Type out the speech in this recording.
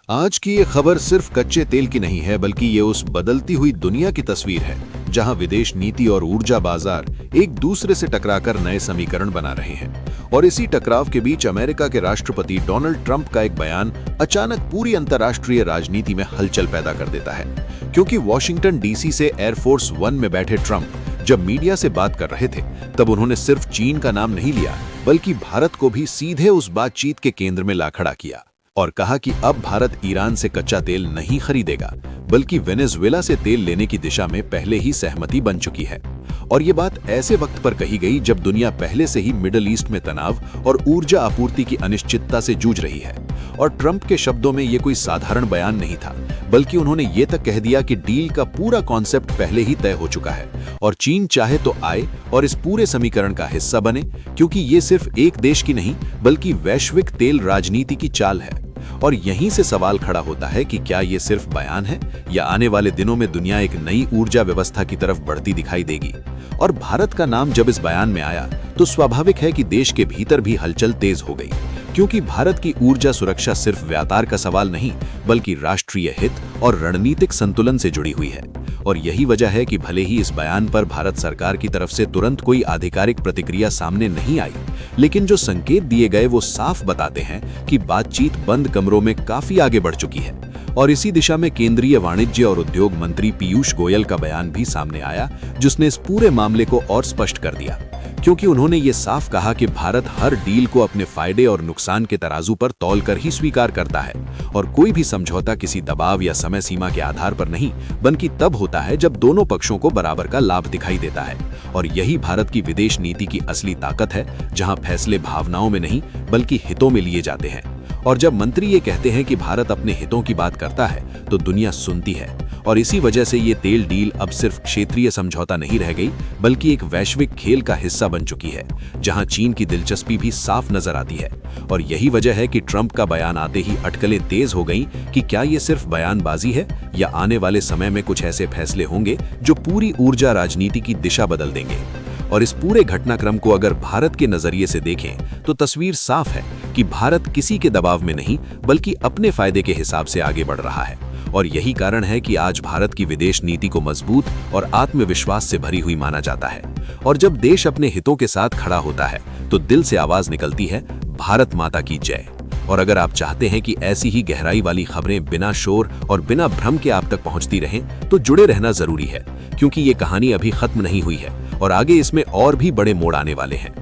आज की ये खबर सिर्फ कच्चे तेल की नहीं है, बल्कि ये उस बदलती हुई दुनिया की तस्वीर है जहां विदेश नीति और ऊर्जा बाजार एक दूसरे से टकराकर नए समीकरण बना रहे हैं। और इसी टकराव के बीच अमेरिका के राष्ट्रपति डोनाल्ड ट्रंप का एक बयान अचानक पूरी अंतर्राष्ट्रीय राजनीति में हलचल पैदा कर देता है, क्योंकि वॉशिंगटन डीसी से एयरफोर्स वन में बैठे ट्रंप जब मीडिया से बात कर रहे थे, तब उन्होंने सिर्फ चीन का नाम नहीं लिया, बल्कि भारत को भी सीधे उस बातचीत के केंद्र में ला खड़ा किया और कहा कि अब भारत ईरान से कच्चा तेल नहीं खरीदेगा, बल्कि वेनेजुएला से तेल लेने की दिशा में पहले ही सहमति बन चुकी है। और ये बात ऐसे वक्त पर कही गई जब दुनिया पहले से ही मिडल ईस्ट में तनाव और ऊर्जा आपूर्ति की अनिश्चितता से जूझ रही है। और ट्रंप के शब्दों में ये कोई साधारण बयान नहीं था, बल्कि उन्होंने ये तक कह दिया कि डील का पूरा कॉन्सेप्ट पहले ही तय हो चुका है और चीन चाहे तो आए और इस पूरे समीकरण का हिस्सा बने, क्योंकि ये सिर्फ एक देश की नहीं बल्कि वैश्विक तेल राजनीति की चाल है। और यहीं से सवाल खड़ा होता है कि क्या ये सिर्फ बयान है या आने वाले दिनों में दुनिया एक नई ऊर्जा व्यवस्था की तरफ बढ़ती दिखाई देगी। और भारत का नाम जब इस बयान में आया तो स्वाभाविक है कि देश के भीतर भी हलचल तेज हो गई, क्योंकि भारत की ऊर्जा सुरक्षा सिर्फ व्यापार का सवाल नहीं बल्कि राष्ट्रीय हित और रणनीतिक संतुलन से जुड़ी हुई है। और यही वजह है कि भले ही इस बयान पर भारत सरकार की तरफ से तुरंत कोई आधिकारिक प्रतिक्रिया सामने नहीं आई, लेकिन जो संकेत दिए गए वो साफ बताते हैं कि बातचीत बंद कमरों में काफी आगे बढ़ चुकी है। और इसी दिशा में केंद्रीय वाणिज्य और उद्योग मंत्री पीयूष गोयल का बयान भी सामने आया, जिसने इस पूरे मामले को और स्पष्ट कर दिया, क्योंकि उन्होंने ये साफ कहा कि भारत हर डील को अपने फायदे और नुकसान के तराजू पर तौलकर ही स्वीकार करता है और कोई भी समझौता किसी दबाव या समय सीमा के आधार पर नहीं, बल्कि तब होता है जब दोनों पक्षों को बराबर का लाभ दिखाई देता है। और यही भारत की विदेश नीति की असली ताकत है, जहां फैसले भावनाओं में नहीं बल्कि हितों में लिए जाते हैं। और जब मंत्री ये कहते हैं कि भारत अपने हितों की बात करता है तो दुनिया सुनती है। और इसी वजह से ये तेल डील अब सिर्फ क्षेत्रीय समझौता नहीं रह गई, बल्कि एक वैश्विक खेल का हिस्सा बन चुकी है, जहां चीन की दिलचस्पी भी साफ नजर आती है। और यही वजह है कि ट्रंप का बयान आते ही अटकलें तेज हो गईं कि क्या ये सिर्फ बयानबाजी है या आने वाले समय में कुछ ऐसे फैसले होंगे जो पूरी ऊर्जा राजनीति की दिशा बदल देंगे। और इस पूरे घटनाक्रम को अगर भारत के नजरिए से देखें तो तस्वीर साफ है कि भारत किसी के दबाव में नहीं बल्कि अपने फायदे के हिसाब से आगे बढ़ रहा है। और यही कारण है कि आज भारत की विदेश नीति को मजबूत और आत्मविश्वास से भरी हुई माना जाता है। और जब देश अपने हितों के साथ खड़ा होता है तो दिल से आवाज निकलती है, भारत माता की जय। और अगर आप चाहते हैं कि ऐसी ही गहराई वाली खबरें बिना शोर और बिना भ्रम के आप तक पहुंचती रहें, तो जुड़े रहना जरूरी है, क्योंकि ये कहानी अभी खत्म नहीं हुई है और आगे इसमें और भी बड़े मोड़ आने वाले हैं।